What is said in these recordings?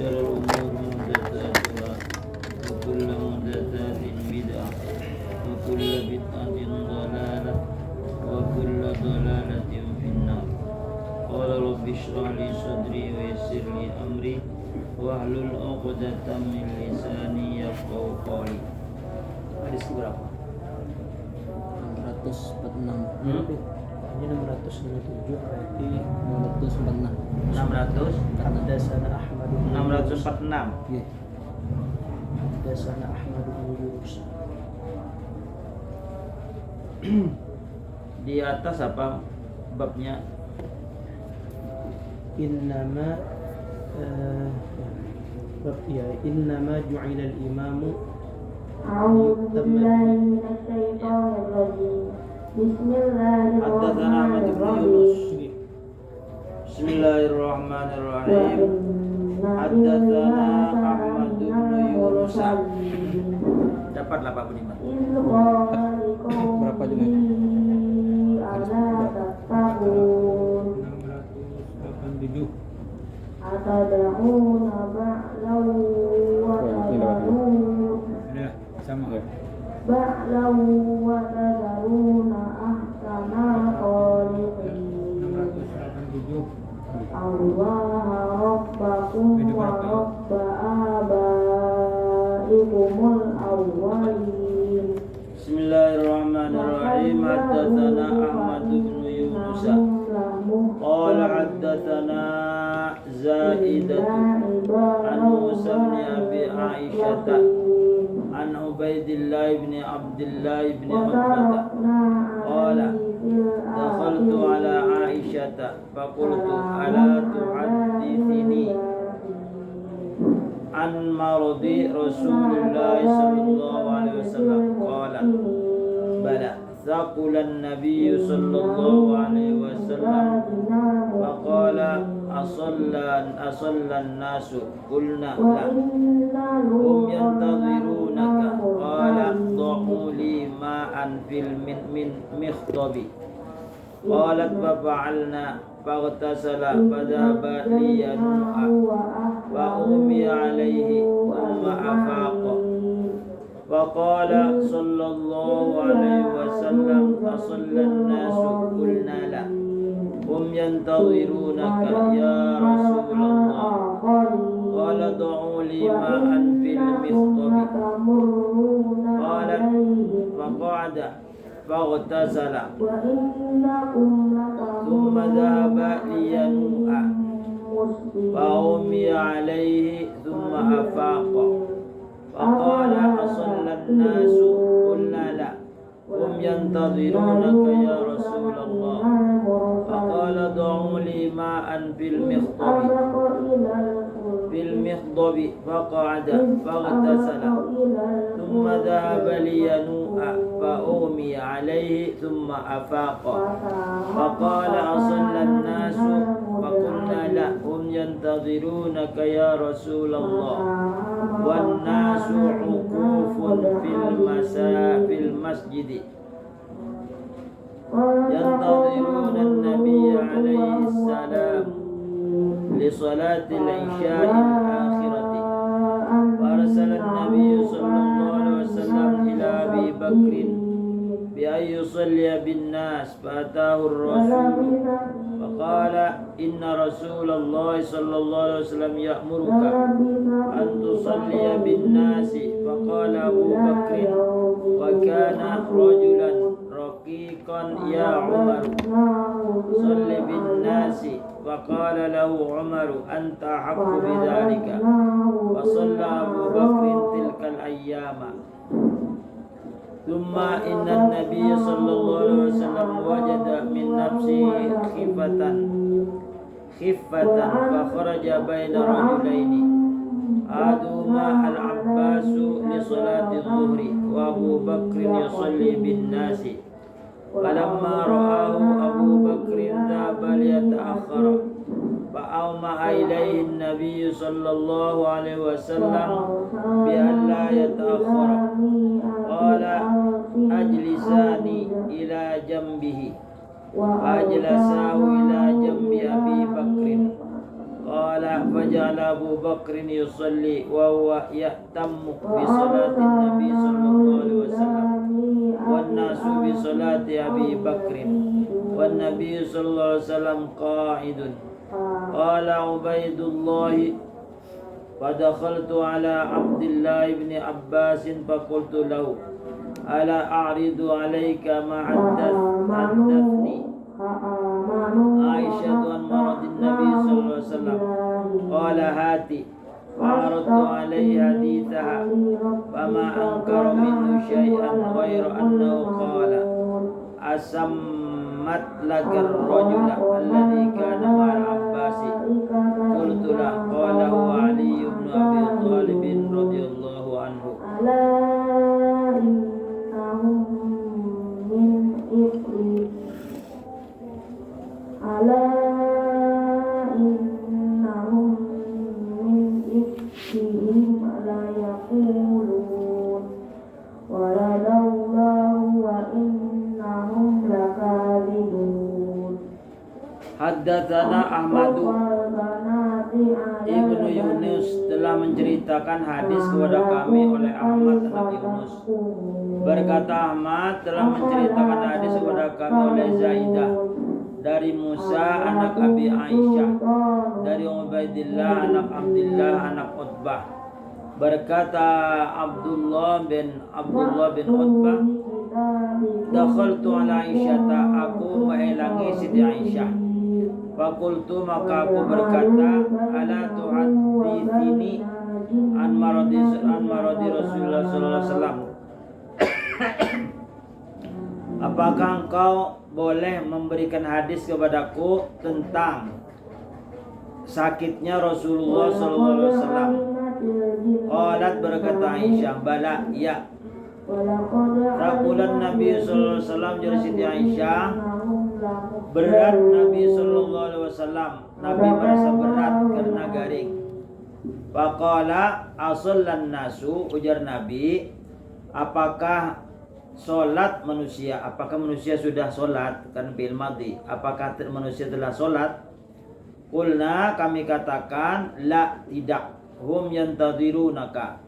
وشر الأمور محدثاتها وكل محدثات بدعة وكل بدعة ضلالة وكل ضلالة في النار. قال رب اشرح لي صدري ويسر لي أمري wahlul 'uqdatam min lisani yafqahu qawli. Hadis berapa? 646. Ini 657 berarti 646. 600. Hadasana Ahmad bin 646. Iya. Hadasana Ahmad bin Yunus. Di atas apa babnya? Innama innama ju'ila al-imamu أعوذ بالله من الشيطان الرجيم بسم الله Haddatsana Ahmad bin الرحمن Yunus. الرحيم Bismillahirrahmanirrahim. Haddatsana Ahmad bin Yunus. Dapatlah Pak Budiman. Berapa juga? Ala tattaqun 687. atad'una ba'lan wa tad'un Udah sama. ba'lan wa tad'una ahsana khaliqin 687. Allah rabbakum wa rabba abaikumul awwalin. Bismillahirrahmanirrahim. Haddatsana Ahmad bin Yunus. Qala haddatsana Zaidatu an Musa bin Abi Aisyah an Ubaidillah bin Abdullah bin Utbah qala dakhaltu ala Aisyah faqultu ala tuhaddithini an maradi Rasulullah sallallahu alaihi wasallam qala bala saqulan nabiy sallallahu alaihi wasallam faqala asallan nasu qulna la hum yantazirunaka qala dha'u li ma'an fil min mikhtabi qalat fa fa'alna faghtasala fadhaba liyanu'a wa umi alayhi thumma afaqa فقال صلى الله عليه وسلم أصلى الناس قلنا لا هم ينتظرونك يا رسول الله قال ضعوا لي ماء في المخطب قالت فقعد فاغتسل ثم ذهب لينوء فأغمي عليه ثم أفاق فقال أصلى الناس قلنا لا هم ينتظرونك يا رسول الله فقال ضعوا لي ماء في المخضب فقعد فاغتسل ثم ذهب لينوء فأغمي عليه ثم أفاق فقال أصلى الناس فقلنا لا هم ينتظرونك يا رسول الله والناس عكوف في المسجد ينتظرون النبي عليه السلام لصلاة العشاء الآخرة فأرسل النبي صلى الله عليه وسلم إلى أبي بكر بأن يصلي بالناس فأتاه الرسول فقال إن رسول الله صلى الله عليه وسلم يأمرك أن تصلي بالناس فقال أبو بكر وكان رجلا رقيقا يا عمر صل بالناس فقال له عمر أنت أحق بذلك فصلى أبو بكر تلك الأيام ثم إن النبي صلى الله عليه وسلم وجد من نفسه خفة فخرج بين رجلين أحدهما العباس لصلاة الظهر وأبو بكر يصلي بالناس فلما رآه أبو بكر ذهب ليتأخر فأومأ إليه النبي صلى الله عليه وسلم بأن لا يتأخر قال أجلساني إلى جنبه فأجلساه إلى جنب أبي بكر قال فجعل أبو بكر يصلي وهو يأتم بصلاة النبي صلى الله عليه وسلم والناس بصلاة أبي بكر والنبي صلى الله عليه وسلم قاعد. قال عبيد الله فدخلت على عبد الله بن عباس فقلت له ألا أعرض عليك ما حدثني عائشة عن مرض النبي صلى الله عليه وسلم. قال هاتي. فعرضت عليه حديثها فما أنكر منه شيئا غير أنه قال أسمت لك الرجل الذي كان مع العباس؟ قلت له. قال هو علي بن أبي طالب رضي الله عنه. ألا إنهم من إفكهم ليقولون ولد الله وإنهم لكاذبون. Haddatsana Ahmadu Ibnu Yunus telah menceritakan hadis kepada kami oleh Ahmad anak Yunus. Berkata Ahmad telah menceritakan hadis kepada kami oleh Zaidah dari Musa anak Abi Aisyah dari Ubaidillah anak Abdullah anak Utbah. Berkata Abdullah bin Utbah, dakhaltu ala Aisyata, aku menghalangi Siti Aisyah. Fakultu, maka aku berkata, ala tuhaddithini an maradi Rasulullah sallallahu alaihi wasallam. Apakah engkau boleh memberikan hadis kepadaku tentang sakitnya Rasulullah sallallahu alaihi wasallam? Qalat, berkata Aisyah, bala, ya. Rakulan Nabi sallallahu alaihi wasallam, jadi Siti Aisyah, berat Nabi sallallahu alaihi wasallam. Nabi merasa berat karena garing. Faqala asallan nasu, ujar Nabi, apakah solat manusia? Apakah manusia sudah solat? Kan fi'il madhi. Apakah manusia telah solat? Qulna, kami katakan, la, tidak. Hum yantadhirunaka,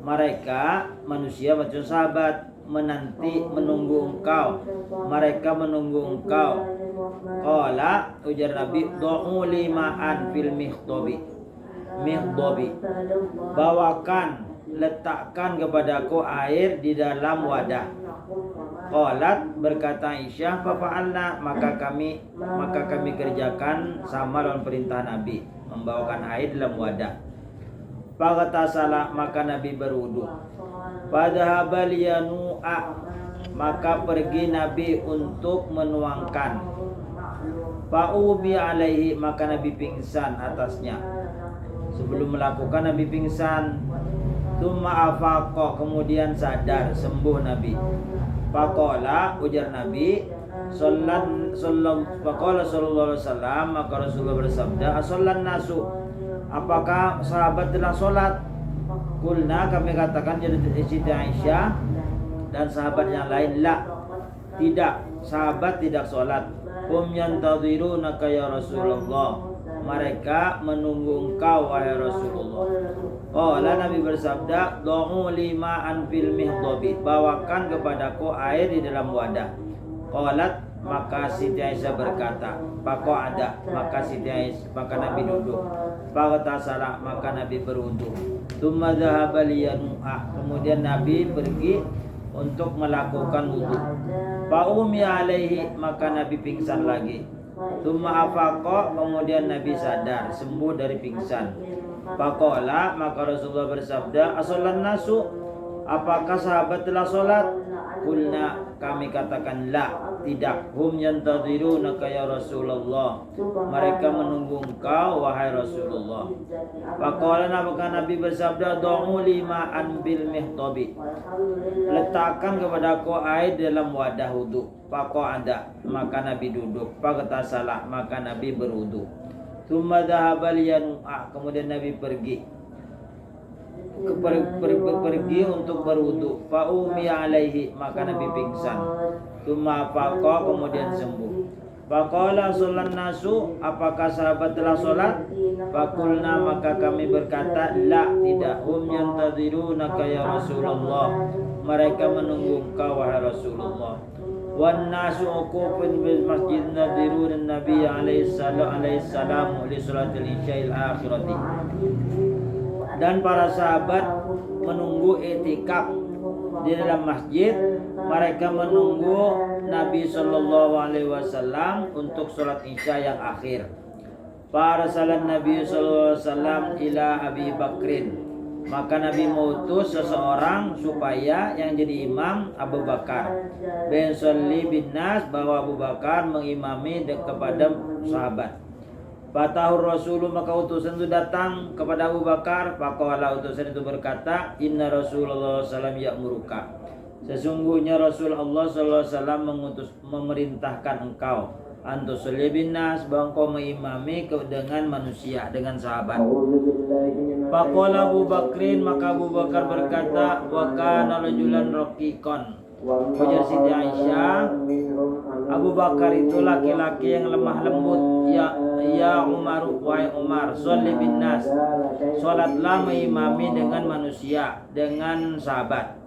mereka manusia macam sahabat menunggu engkau. Mereka menunggu engkau. Qala, ujar Nabi, du'u lima'an fil mikhdobi, bawakan, letakkan kepadaku air di dalam wadah. Qalat, berkata Aisyah, fa'alna, maka kami kerjakan sama dengan perintah Nabi, membawakan air dalam wadah. Faghatasala, maka Nabi berwudu. Fadhahaba liyanu'a, maka pergi Nabi untuk menuangkan. Fa'ubi alaihi, maka Nabi pingsan atasnya. Sebelum melakukan Nabi pingsan. Tsumma afaqa, kemudian sadar, sembuh Nabi. Faqala, ujar Nabi, faqala sallallahu alaihi wasallam, maka Rasulullah bersabda, asallan nasu, apakah sahabat telah solat? Kulna, kami katakan, jadi Siti Aisyah dan sahabat yang lain, la, tidak, sahabat tidak solat. Hum yantadhirunaka ya Rasulullah, mereka menunggu engkau wahai Rasulullah. Qala, Nabi bersabda, du'u lima'an fil mihdhabi, bawakan kepadaku air di dalam wadah. Qalat, maka Siti Aisyah berkata, faqa'ada, maka Nabi duduk. Faghatasala, maka Nabi berwudu. Tsumma dhahaba liyanu'a, kemudian Nabi pergi untuk melakukan wudu. Fa'umi alaihi, maka Nabi pingsan lagi. Tsumma afaqa, kemudian Nabi sadar, sembuh dari pingsan. Faqala, maka Rasulullah bersabda, asallan nasu, apakah sahabat telah solat? Kulna, kami katakan, la, tidak. Hum yantadhirunaka ya Rasulullah, mereka menunggu engkau wahai Rasulullah. Faqala, maka Nabi bersabda, du'u lima'an bil mihdhabi, letakkan kepadaku air dalam wadah wudu. Faqa'ada, maka Nabi duduk. Faghatasala, maka Nabi berwudu. Tsumma dhahaba liyanu'a, kemudian Nabi pergi untuk berwudu. Fa'umi alaihi, maka Nabi pingsan. Tsumma faqa, kemudian sembuh. Faqala sholan nasu, apakah sahabat telah sholat? Fakulna, maka kami berkata, la, tidak. Hum yantadhirunaka ya Rasulullah, mereka menunggu engkau wahai Rasulullah. Wan nasu uqufun bil masjid nadhirun Nabi alaihi salam li sholatil isya'il akhirati. Dan para sahabat menunggu itikaf di dalam masjid, mereka menunggu Nabi Shallallahu Alaihi Wasallam untuk sholat isya yang akhir. Para salat Nabi Shallallahu Alaihi Wasallam ila Abi Bakrin, maka Nabi mengutus seseorang supaya yang jadi imam Abu Bakar. Ben sholli bin nas, bahwa Abu Bakar mengimami kepada sahabat. Fatahur Rasulullah, maka utusan itu datang kepada Abu Bakar. Faqala, utusan itu berkata, Inna Rasulullah SAW ya'muruka, sesungguhnya Rasulullah SAW memerintahkan engkau antusolli bin nas, bahwa engkau mengimami dengan manusia, dengan sahabat. Faqala Abu Bakrin, maka Abu Bakar berkata, wa kana rajulan raqiqan. Ujar Siti Aisyah, Abu Bakar itu laki-laki yang lemah lembut. Ya Umar, wahai Umar, sholli bin nas, sholatlah mengimami dengan manusia, dengan sahabat.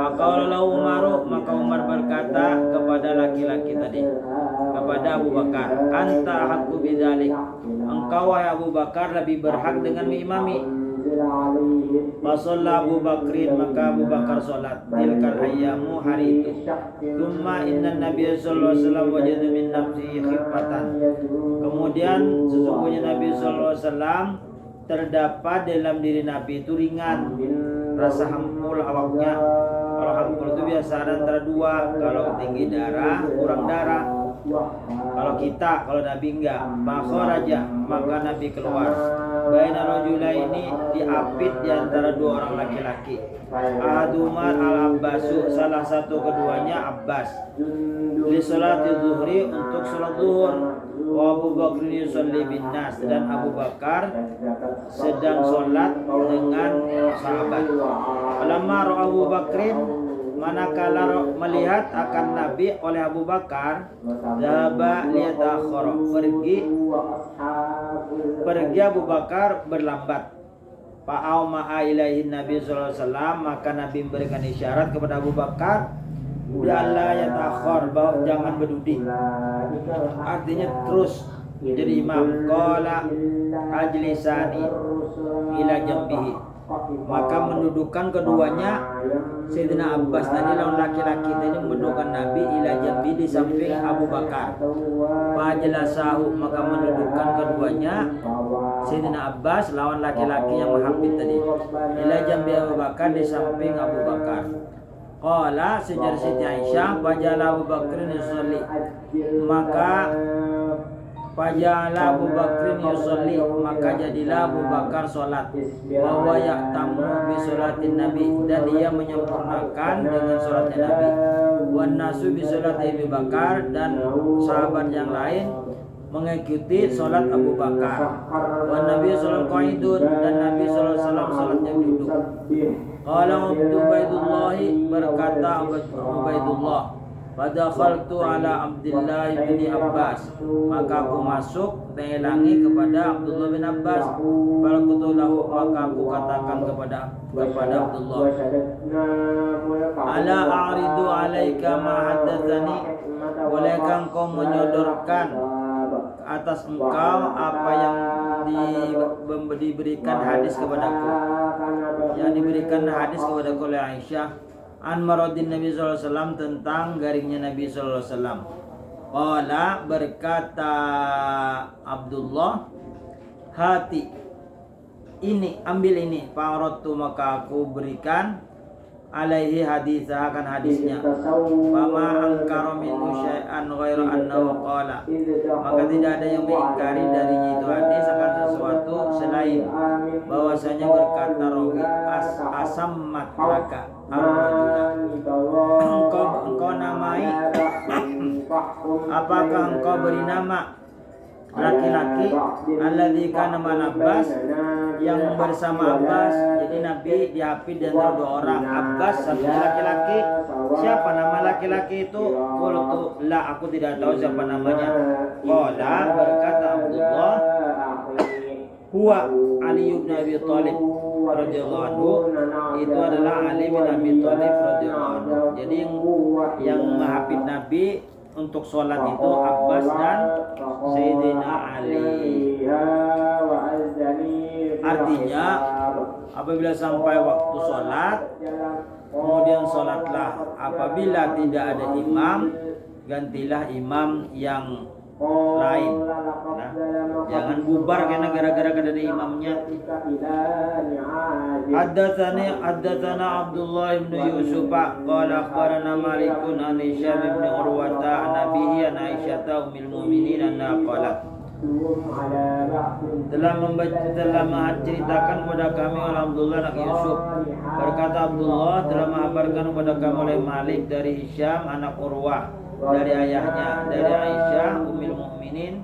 Faqala Umar, maka Umar berkata kepada laki-laki tadi, kepada Abu Bakar, anta haqqu bidzalik, engkau wahai Abu Bakar lebih berhak dengan mengimami. Fasalla Abu Bakrin, maka Abu Bakar sholat. Tilkal ayyamu, hari itu. Tsumma inna Nabi sallallahu alaihi wasallam wajada min nafsihi khifatan. Kemudian sesungguhnya Nabi sallallahu alaihi wasallam terdapat dalam diri Nabi itu ringan, rasa hampul awaknya. Kalau hampul itu biasa antara dua, kalau tinggi darah, kurang darah. Kalau Nabi enggak, raja, maka Nabi keluar. Baina rajula, ini diapit di antara dua orang laki-laki. Ahadumar al-Abbasu, salah satu keduanya Abbas. Li sholati zuhri, untuk sholat zuhur. Wa Abu Bakr yusolli bin nas, dan Abu Bakar sedang sholat dengan sahabat. Falamma ra'a Abu Bakrin, manakala melihat akan Nabi oleh Abu Bakar, zahaba liyatakhara, pergi Abu Bakar berlambat. Fa'au ma'a ilaihi Nabi sallallahu alaihi wasallam, maka Nabi memberikan isyarat kepada Abu Bakar, bi'alla yatakhar, bahwa jangan berdudi, artinya terus jadi imam. Qala ajlisani ila jambihi, maka mendudukkan keduanya Sayyidina Abbas tadi, lawan laki-laki tadi mendudukkan Nabi ila jambi, di samping Abu Bakar. Fajlasahu, maka mendudukkan keduanya Sayyidina Abbas lawan laki-laki yang menghampit tadi, ila jambi Abu Bakar, di samping Abu Bakar. Qala, sejar Siti Aisyah, fajala Abu Bakrin yusolli, maka Faja'ala Abu Bakrin yusolli, maka jadilah Abu Bakar sholat. Wa huwa ya'tamu bi sholatin Nabi, dan dia menyempurnakan dengan sholatnya Nabi. Wan nasu bi sholati Abu Bakar, dan sahabat yang lain mengikuti sholat Abu Bakar. Wan Nabi sholat qaidun, dan Nabi sallallahu alaihi wasallam sholatnya duduk. Qala Ubaidullah, berkata Ubaidullah, Fadakhaltu ala Abdullah bin Abbas, maka aku masuk mengelangi kepada Abdullah bin Abbas. Faqultu lahu, maka aku katakan kepada Abdullah, ala a'ridu alaika ma haddatsani, bolehkah engkau menyodorkan atas engkau apa yang diberikan hadis kepadaku, yang diberikan hadis kepadaku oleh Aisyah, an maradin Nabi sallallahu alaihi wasallam, tentang garingnya Nabi sallallahu alaihi wasallam. Qala, berkata Abdullah, hati ini, ambil ini. Fa'aradtu, maka aku berikan alaihi hadisah, akan hadisnya. Fama angkara minhu syai'an ghairu annahu qala, maka tidak ada yang mengingkari darinya itu hadis akan sesuatu selain bahwasanya berkata rawi, asammat laka engkau namai, apakah engkau beri nama laki-laki alladzi kana man Abbas yang bersama Abbas. Jadi Nabi dihapid di antara dua orang, Abbas satunya laki-laki. Siapa nama laki-laki itu? Qultu la, aku tidak tahu siapa namanya. Qala, berkata Abdullah, huwa Ali bin Abi Thalib radhiyallahu anhu, itu adalah Ali bin Abi Thalib radhiyallahu anhu. Jadi yang menghafid Nabi untuk sholat itu Abbas dan Sayyidina Ali. Artinya apabila sampai waktu sholat, kemudian sholatlah. Apabila tidak ada imam, gantilah imam yang lain. Nah, jangan bubar karena gara-gara ada imamnya. Haddatsana Abdullah bin Yusuf qala akhbarana Malikun an Hisham bin Urwata an abihi an Aisyah ummul mukminin anna qalat, telah menceritakan kepada kami oleh Abdullah anak Yusuf, berkata Abdullah telah mengabarkan kepada kami oleh Malik dari Hisham anak Urwah dari ayahnya dari Aisyah ummul mukminin,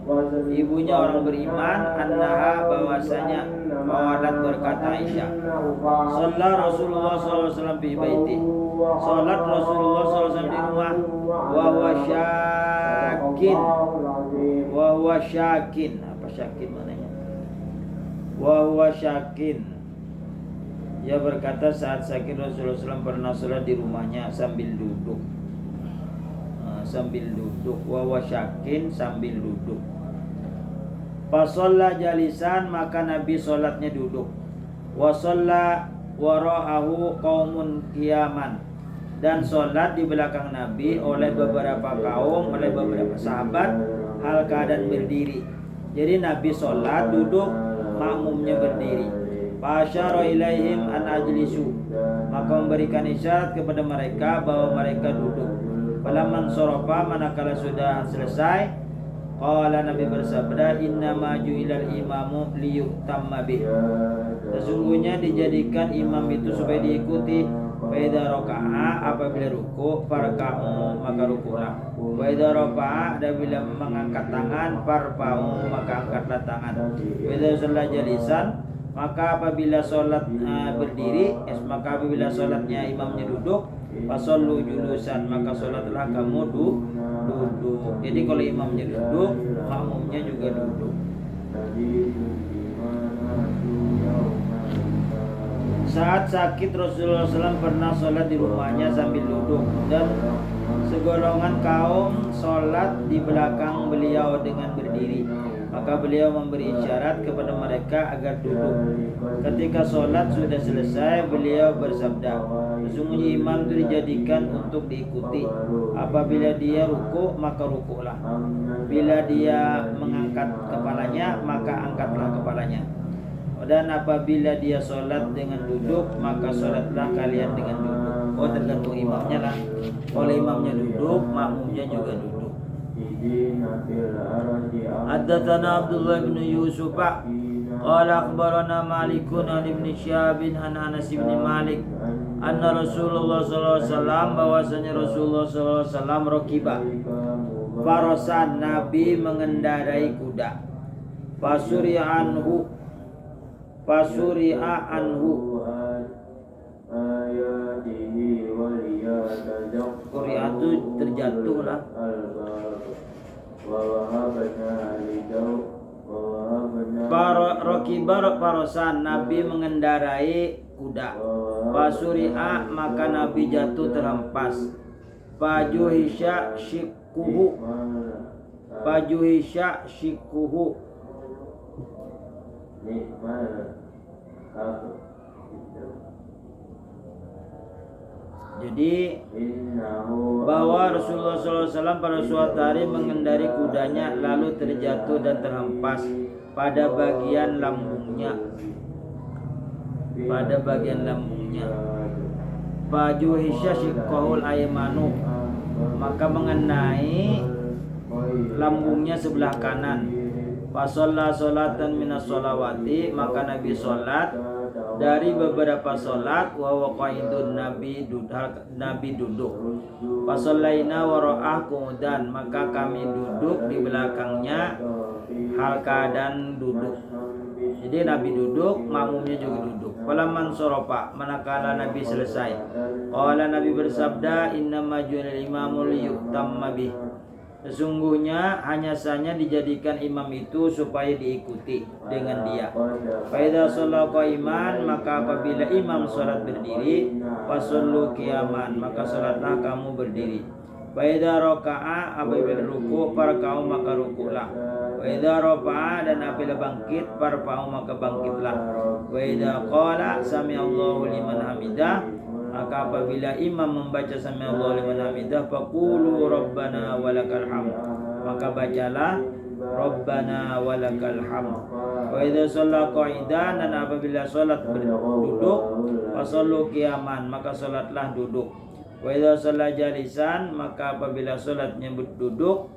ibunya orang beriman, annaha bahwasanya qalat, berkata Aisyah, sholat Rasulullah SAW di baiti, sholat Rasulullah SAW di rumah, wa huwa syakin, apa syakin mananya? Wa huwa syakin, ia berkata saat sakit Rasulullah SAW pernah sholat di rumahnya sambil duduk. Wa huwa syakin, sambil duduk. Fasalla jalisan, maka Nabi sholatnya duduk. Wa shalla wara'ahu qaumun qiyaman, dan sholat di belakang Nabi oleh beberapa kaum, oleh beberapa sahabat hal keadaan berdiri. Jadi Nabi sholat duduk, makmumnya berdiri. Fasyara ilaihim an ajlisu, maka memberikan isyarat kepada mereka bahwa mereka duduk. Falamman sarafa, manakala sudah selesai, qala, Nabi bersabda, innama ju'ilal imamu liyutamma bih, sesungguhnya dijadikan imam itu supaya diikuti. Fa idza raka'a, apabila ruku, farka'u, maka rukulah. Wa idza rafa'a, apabila mengangkat tangan, farfa'u, maka angkatlah tangan. Wa idza shalla jalisan, maka apabila sholat berdiri, maka apabila sholatnya imamnya duduk, fasallu julusan, maka sholatlah kamu duduk. Jadi kalau imamnya duduk, makmumnya juga duduk. Saat sakit Rasulullah SAW pernah sholat di rumahnya sambil duduk, dan segolongan kaum sholat di belakang beliau dengan berdiri. Maka beliau memberi isyarat kepada mereka agar duduk. Ketika sholat sudah selesai, beliau bersabda, sesungguhnya imam itu dijadikan untuk diikuti. Apabila dia ruku, maka rukulah. Bila dia mengangkat kepalanya, maka angkatlah kepalanya. Dan apabila dia sholat dengan duduk, maka sholatlah kalian dengan duduk. Oh, tergantung imamnya lah. Kalau imamnya duduk, makmumnya juga duduk. Haddatsana Abdullah bin Yusuf qala akhbarana Malikun an Ibn Syihab an Anas bin Malik anna Rasulullah sallallahu alaihi wasallam, bahwasanya Rasulullah sallallahu alaihi wasallam rakiba farasan, Nabi mengendarai kuda. Fasuri'a anhu Quri'atu terjatuh lah. Rokibar parosan, Nabi mengendarai kuda. Pasuri'a, maka Nabi jatuh terhempas. Fajuhisya shikuhu. Jadi bahwa Rasulullah SAW pada suatu hari mengendari kudanya lalu terjatuh dan terhempas pada bagian lambungnya. Baju hisya shikohul aymanu, maka mengenai lambungnya sebelah kanan. Fasolla solatan minas solawati, maka Nabi sholat dari beberapa sholat. Wa qaidun, Nabi duduk. Fasollaina wara'ah, dan maka kami duduk di belakangnya. hal keadaan duduk. Jadi Nabi duduk, makmumnya juga duduk. Falamman sorofa, manakala Nabi selesai, qala Nabi bersabda, innama ju'ilal imamu liyutamma bih. Sesungguhnya hanya saja dijadikan imam itu supaya diikuti dengan dia. Fa idza shalla qa'iman, maka apabila imam salat berdiri, fasallu qiyaman, maka salatlah kamu berdiri. Wa idza raka'a, apabila ruku', farka'u maka ruku'lah. Wa idza rafa'a, dan apabila bangkit, farfa'u maka bangkitlah. Wa idza qala sami'allahu liman hamidah, maka apabila imam membaca sami'allahu liman hamidah, faqulu rabbana walakal hamd, maka bacalah rabbana walakal hamd. Wa idza shalla qa'idan, dan apabila salat berduduk, fasallu qiyaman, maka salatlah duduk. Wa idza shalla jalisan, maka apabila salatnya berduduk,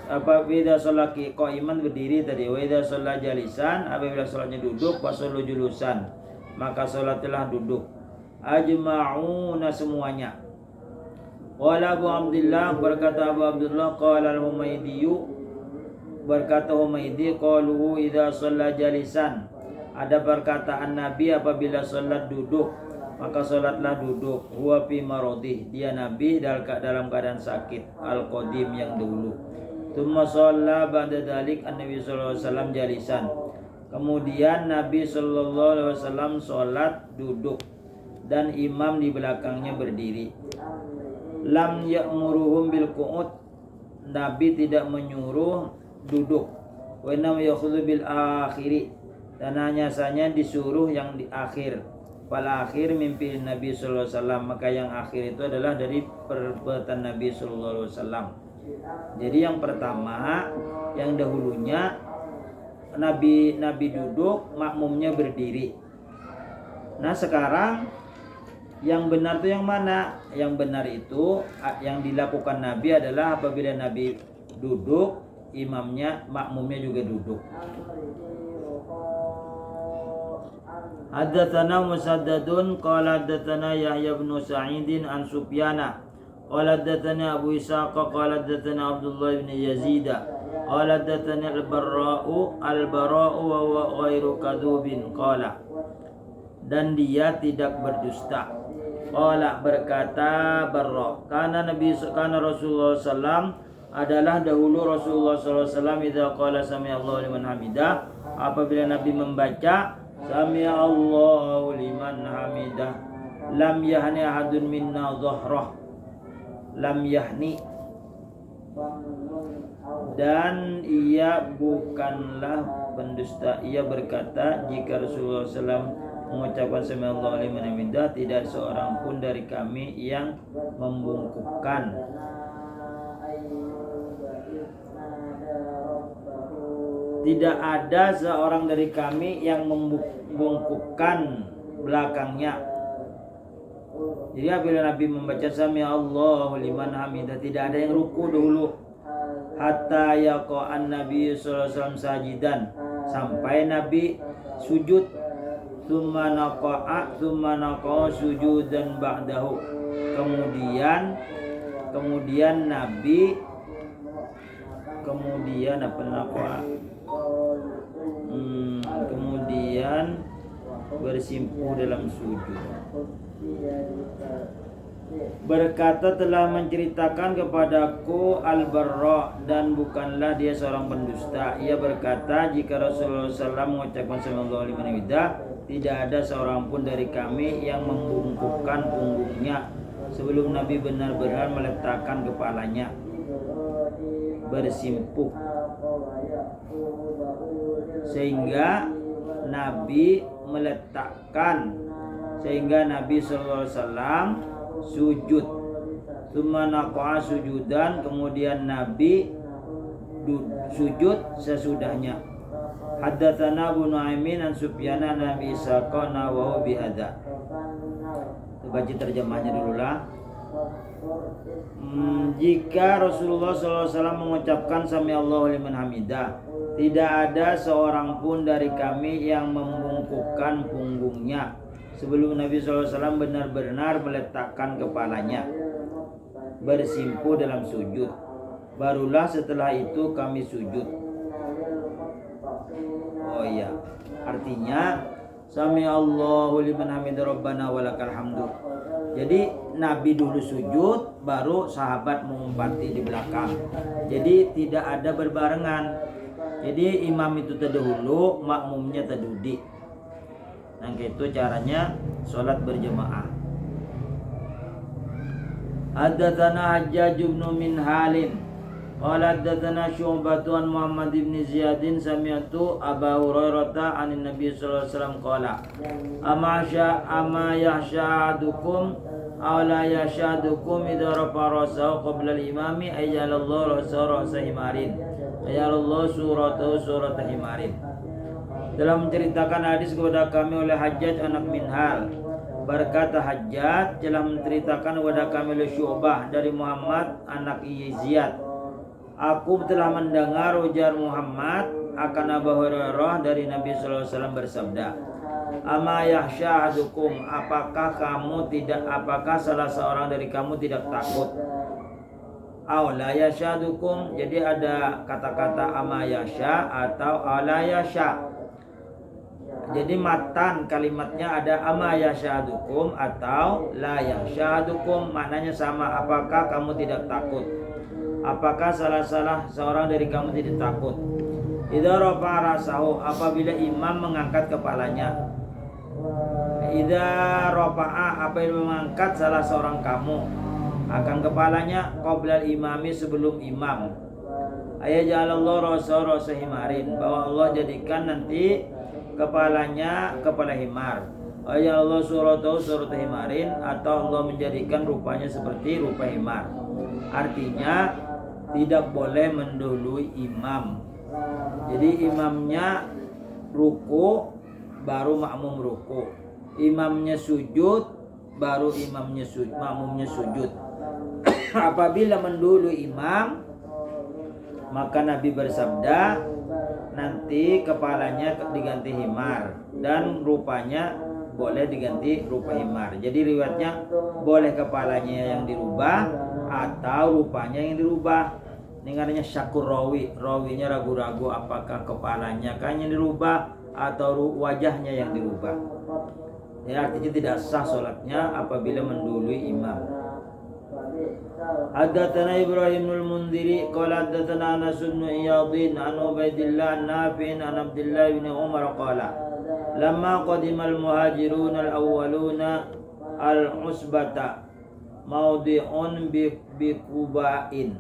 apabila sholat qa'iman berdiri tadi. Wa idza shalla jalisan, apabila sholatnya duduk, fasallu julusan, maka sholatlah duduk. Ajma'una, semuanya. Qala Abu Abdullah, berkata Abu Abdullah, qala al-Humaydiyu, berkata Humaydi, qaluhu idza shalla jalisan, ada perkataan Nabi apabila sholat duduk, maka sholatlah duduk. Huwa fi maradih, dia Nabi dalam keadaan sakit, al-qadim yang dahulu. Tsumma shalla ba'da dzalik an-nabi sallallahu alaihi wasallam jalisan. Kemudian Nabi sallallahu alaihi wasallam salat duduk dan imam di belakangnya berdiri. Lam ya'muruhum bil qu'ud, Nabi tidak menyuruh duduk. Wa inna ya'khudhu bil akhiri, dan hanya saja disuruh yang di akhir. Fal akhir mimpi Nabi sallallahu alaihi wasallam, maka yang akhir itu adalah dari perbuatan Nabi sallallahu alaihi wasallam. Jadi yang pertama, yang dahulunya Nabi duduk, makmumnya berdiri. Nah sekarang yang benar itu yang mana? Yang benar itu yang dilakukan Nabi adalah apabila Nabi duduk, makmumnya juga duduk. Haddatsana Musaddadun qala haddatsana Yahya bin Sa'id an Sufyana qala haddatsana Abu Ishaq qala haddatsana Abdullah bin Yazid qala haddatsana al-Barra'u wa huwa ghairu kadzubin qala, dan dia tidak berdusta. Qala, berkata Barra, kana Rasulullah sallam, adalah dahulu Rasulullah sallallahu alaihi wasallam idza qala sami'allahu liman hamidah, apabila Nabi membaca sami'allahu liman hamidah, lam yahni ahadun minna dhahrah, lam yahni, dan ia bukanlah pendusta. Ia berkata, jika Rasulullah SAW mengucapkan sami'allahu liman hamidah, tidak seorang pun dari kami yang membungkukkan. Tidak ada seorang dari kami yang membungkukkan belakangnya. Jadi apabila Nabi membaca sami'allahu liman hamidah, tidak ada yang ruku dulu. Hatta yaqa'an Nabi sallallahu alaihi wasallam sajidan, sampai Nabi sujud. Tsumma naqa'a sujudan ba'dahu. Kemudian Nabi kemudian bersimpuh dalam sujud. Berkata, telah menceritakan kepadaku Al-Barra, dan bukanlah dia seorang pendusta. Ia berkata, jika Rasulullah SAW mengucapkan sami'allahu liman hamidah, tidak ada seorang pun dari kami yang membungkukkan punggungnya sebelum Nabi benar-benar meletakkan kepalanya, bersimpuh, sehingga Nabi SAW sujud. Tsumma naqa'a sujudan, kemudian Nabi sujud sesudahnya. Haddatsana Abu Nu'aimin an Sufyan an Abi Ishaq nawahu bihadza. Baca terjemahnya dulu lah. Jika Rasulullah SAW mengucapkan sami'allahu liman hamidah, tidak ada seorang pun dari kami yang membungkukkan punggungnya sebelum Nabi SAW benar-benar meletakkan kepalanya, bersimpuh dalam sujud. barulah setelah itu kami sujud. Oh iya, artinya Sami Allahu liman hamida rabbana walakal hamdu. Jadi Nabi dulu sujud, baru sahabat mengumpati di belakang. Jadi tidak ada berbarengan. Jadi imam itu terdahulu, makmumnya terdudi. Nah itu caranya sholat berjemaah. Haddatsana Hajjaj bin Minhalin qala haddatsana Syu'bah an Muhammad bin Ziyadin sami'tu Aba Hurairah 'anin Nabi sallallahu alaihi wasallam qala ama yahshadukum aw la yahshadukum idza rafa'a ra'sahu qabla al-imami ayyalallahu ra'sahu ra'sa himarin ayyalallahu suratahu surata himarin. Dalam menceritakan hadis kepada kami oleh Hajjaj anak Minhal, berkata Hajjaj telah menceritakan kepada kami oleh Syu'bah dari Muhammad anak Ziyad, aku telah mendengar ujar Muhammad akan Abu Hurairah dari Nabi sallallahu alaihi wasallam bersabda, ama yahsyadukum, apakah salah seorang dari kamu tidak takut? Aw la yasyadukum, jadi ada kata-kata ama yasya atau ala yasya. Jadi matan kalimatnya ada ama yasyadukum atau la yasyadukum, maknanya sama, apakah kamu tidak takut? Apakah salah seorang dari kamu tidak takut? Idza rafa'a ra'sahu, apabila imam mengangkat kepalanya. Idza rafa'a, apabila mengangkat salah seorang kamu akan kepalanya qabla imami, sebelum imam. Ayajallahu ra'sahu ra'sa himarin, bahwa Allah jadikan nanti kepalanya kepala himar. Ayajallahu suratahu surata himarin, atau Allah menjadikan rupanya seperti rupa himar. Artinya tidak boleh mendahului imam. Jadi imamnya ruku baru makmum ruku, imamnya sujud baru makmumnya sujud. Apabila mendahului imam, maka Nabi bersabda nanti kepalanya diganti himar dan rupanya boleh diganti rupa himar. Jadi riwayatnya boleh kepalanya yang dirubah atau rupanya yang dirubah. Ini katanya syakur rawinya ragu-ragu apakah kepalanya kan yang dirubah atau wajahnya yang dirubah. Ya, artinya tidak sah sholatnya apabila mendahului imam. Haddatsana Ibrahim al-Mundhiri qala haddatsana Anas bin Iyadin an Ubaidillah an-Nafi' an Abdullah bin Umar qala lamma qadima al-muhajirun al-awwaluna al-usbata mawdi'un bi Quba'in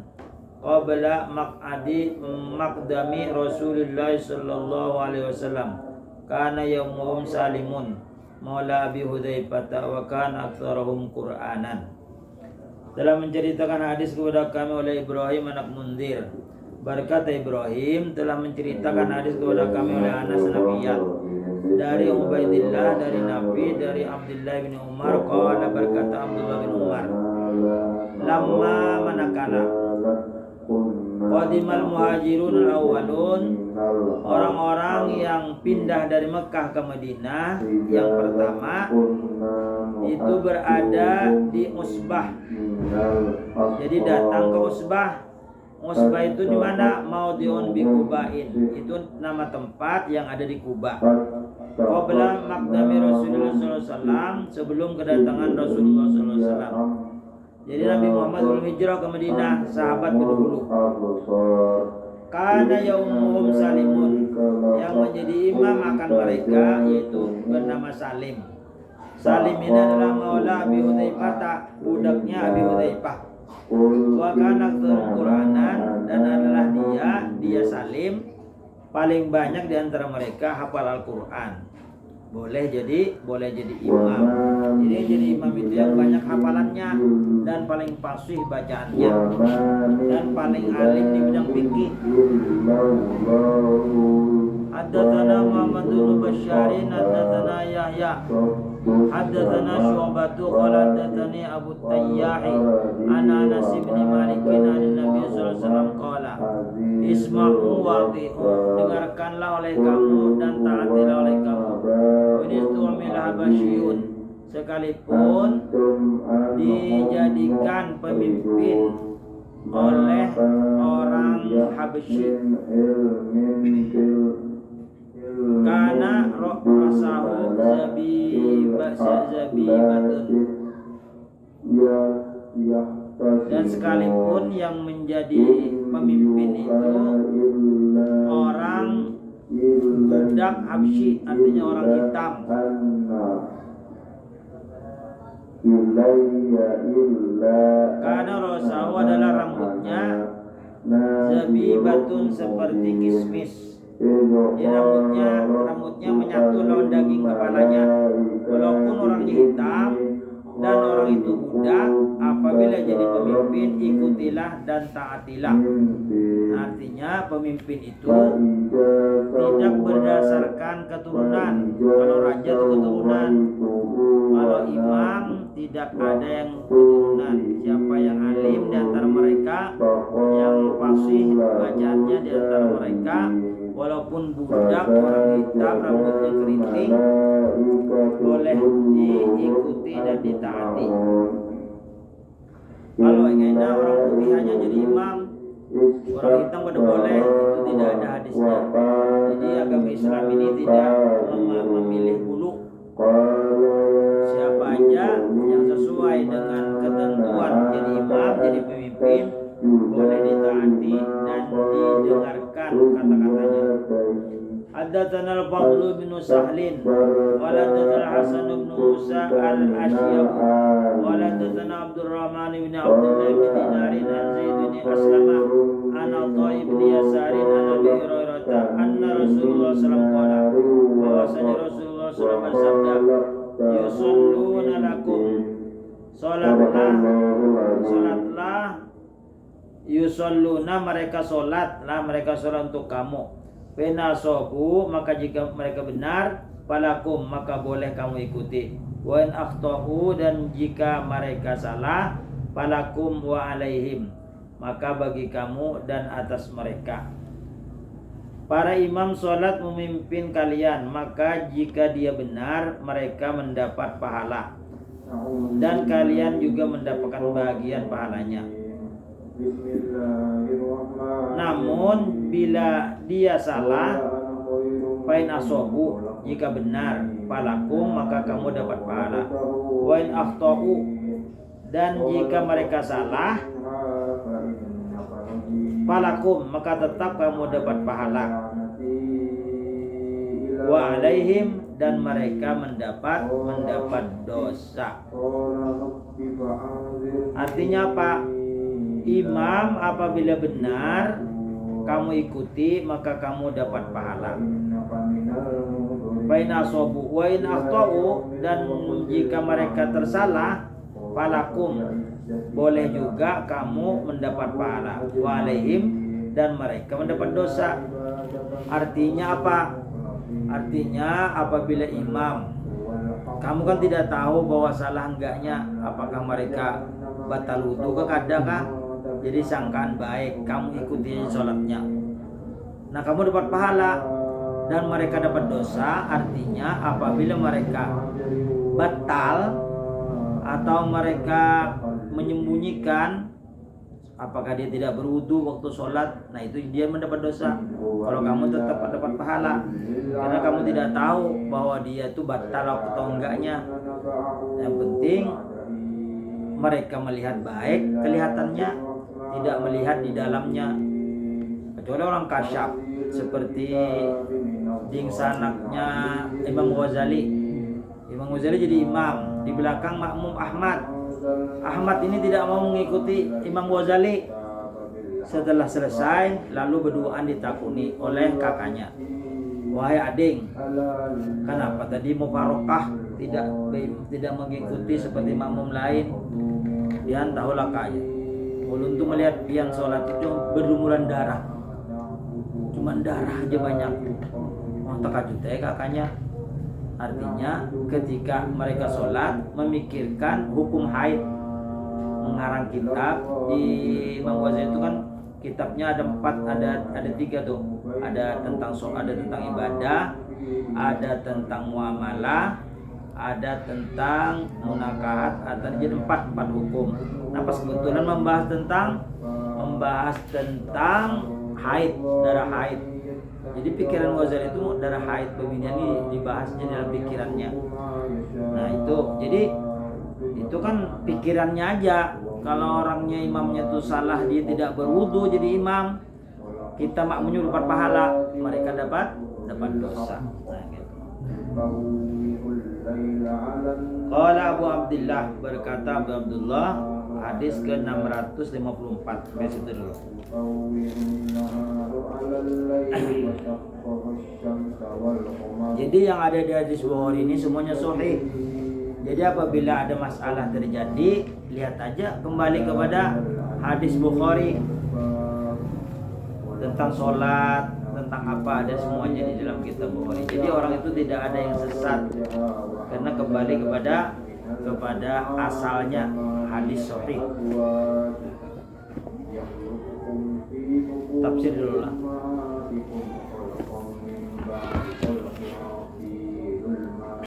qabla maqdami Rasulullah sallallahu alaihi wasallam kana yaumuhum salimun maula Abi Hudzaifah wa kana aktsaruhum Qur'anan. Dalam menceritakan hadis kepada kami oleh Ibrahim anak Munzir, berkata Ibrahim telah menceritakan hadis kepada kami oleh Anas bin Iyad dari Ubaidillah dari Nabi dari Abdullah bin Umar qala, berkata Abdullah bin Umar, lamma manakala qadimal muhajirun al-awwalun, orang-orang yang pindah dari Mekah ke Madinah yang pertama itu berada di Usbah. Jadi datang ke Usbah. Usbah itu di mana? Maudhi'un bi Quba'in. Itu nama tempat yang ada di Kuba. Qabla maqdami Rasulullah sallallahu alaihi wasallam, sebelum kedatangan Rasulullah sallallahu alaihi wasallam. Jadi Nabi Muhammad belum hijrah ke Madinah, sahabat berdahulu. Kana yaumuhum salimun, yang menjadi imam akan mereka yaitu bernama Salim. Salim ini adalah maula Abi Hudzaifah, budaknya Abi Hudzaifah. Wa kana aktsarul Qur'anan, dan adalah dia Salim paling banyak di antara mereka hafal Al-Qur'an. Boleh jadi imam. Jadi imam itu yang banyak hafalannya dan paling fasih bacaannya dan paling alim di bidang fikih. Haddatsana Muhammad bin Basyarin haddatsana Yahya haddatsana Syu'bah qala haddatsani Abu Tayyahi an Anas bin Malik an Nabi sallallahu alaihi wasallam qala isma'u wa ati'u, dengarkanlah oleh kamu dan taatilah oleh kamu. Unistumil habasyun, sekalipun dijadikan pemimpin oleh orang Habsyi. Karena rasahu zabibatun, dan sekalipun yang menjadi pemimpin itu orang budak Habsyi, artinya orang hitam. Karena rasahu adalah rambutnya zabibatun, seperti kismis. Jadi rambutnya menyatu lawan daging kepalanya. Walaupun orangnya hitam dan orang itu budak, apabila jadi pemimpin ikutilah dan taatilah. Artinya pemimpin itu tidak berdasarkan keturunan. Kalau raja itu keturunan, kalau imam tidak ada yang keturunan. Siapa yang alim di antara mereka, yang fasih bacaannya di antara mereka, walaupun budak, orang hitam, rambutnya keriting, boleh diikuti dan ditaati. Kalau ingin orang putih hanya jadi imam, orang hitam pada boleh, itu tidak ada hadisnya. Jadi agama Islam ini tidak memilih bulu. Siapa aja yang sesuai dengan ketentuan jadi imam, jadi pemimpin, boleh ditaati dan didengarkan kata-katanya. Haddatsana al-Fadl bin Sahlin wa haddatsana Hasan bin Musa al-Ashyab wa haddatsana Abdurrahman bin Abdullah bin Dinar an Zaid bin Aslama an Athaib bin Yasar an Abi Hurairah anna Rasulullah sallallahu alaihi wasallam bahwasanya Rasulullah sallallahu alaihi wasallam bersabda, yusalluna lakum, salatlah yusalluna, mereka solat untuk kamu. Penasohu, maka jika mereka benar, falakum, maka boleh kamu ikuti. Wa in akhtahu, dan jika mereka salah, falakum wa alaihim, maka bagi kamu dan atas mereka. Para imam solat memimpin kalian, maka jika dia benar, mereka mendapat pahala, dan kalian juga mendapatkan bagian pahalanya. Namun bila dia salah, fain asobu, jika benar, falakum, maka kamu dapat pahala. Wain akhtahu, dan jika mereka salah, falakum, maka tetap kamu dapat pahala. Wa alaihim, dan mereka mendapat dosa. Artinya apa? Imam apabila benar kamu ikuti, maka kamu dapat pahala. Baina sobu wa in akhtau, dan jika mereka tersalah, falakum, boleh juga kamu mendapat pahala. Wa alaihim, dan mereka mendapat dosa. Artinya apa? Artinya apabila imam, kamu kan tidak tahu bahwa salah enggaknya, apakah mereka batal wudu ke kadang. Jadi sangkaan baik, kamu ikuti sholatnya. Nah, kamu dapat pahala dan mereka dapat dosa. Artinya apabila mereka batal atau mereka menyembunyikan, apakah dia tidak berwudu waktu sholat, nah itu dia mendapat dosa. Kalau kamu tetap dapat pahala, karena kamu tidak tahu bahwa dia itu batal atau enggaknya. Yang penting mereka melihat baik kelihatannya, tidak melihat di dalamnya. Kecuali orang kasyaf seperti dingsanaknya Imam Ghazali. Imam Ghazali jadi imam, di belakang makmum Ahmad. Ahmad ini tidak mau mengikuti Imam Ghazali. Setelah selesai, lalu berduaan ditakuni oleh kakaknya. Wahai ading, kenapa tadi mufarokah tidak mengikuti seperti makmum lain? Dia tahulah kaya. Untung melihat yang sholat itu berlumuran darah, cuman darah aja banyak. Terkejut kakaknya. Artinya ketika mereka sholat memikirkan hukum haid, mengarang kitab di Imam Ghazali itu kan kitabnya ada 4, ada 3 tuh. Ada tentang sholat, ada tentang ibadah, ada tentang muamalah, ada tentang munakahat, atau jadi empat hukum. Nah pas kebetulan membahas tentang haid, darah haid. Jadi pikiran Ghazali itu darah haid peminian ini dibahasnya dalam pikirannya. Nah itu, jadi itu kan pikirannya aja. Kalau orangnya imamnya itu salah, dia tidak berwudu jadi imam, kita makmumnya dapat pahala, mereka dapat dosa. Nah, gitu. Qala Abu Abdullah, berkata Abu Abdullah, hadis ke-654. Baca itu dulu. Jadi yang ada di hadis Bukhari ini semuanya sahih. Jadi apabila ada masalah terjadi, lihat aja kembali kepada hadis Bukhari tentang sholat, tentang apa, ada semuanya di dalam kitab Bukhari. Jadi orang itu tidak ada yang sesat karena kembali kepada asalnya, hadis sahih. Tafsir dulu lah.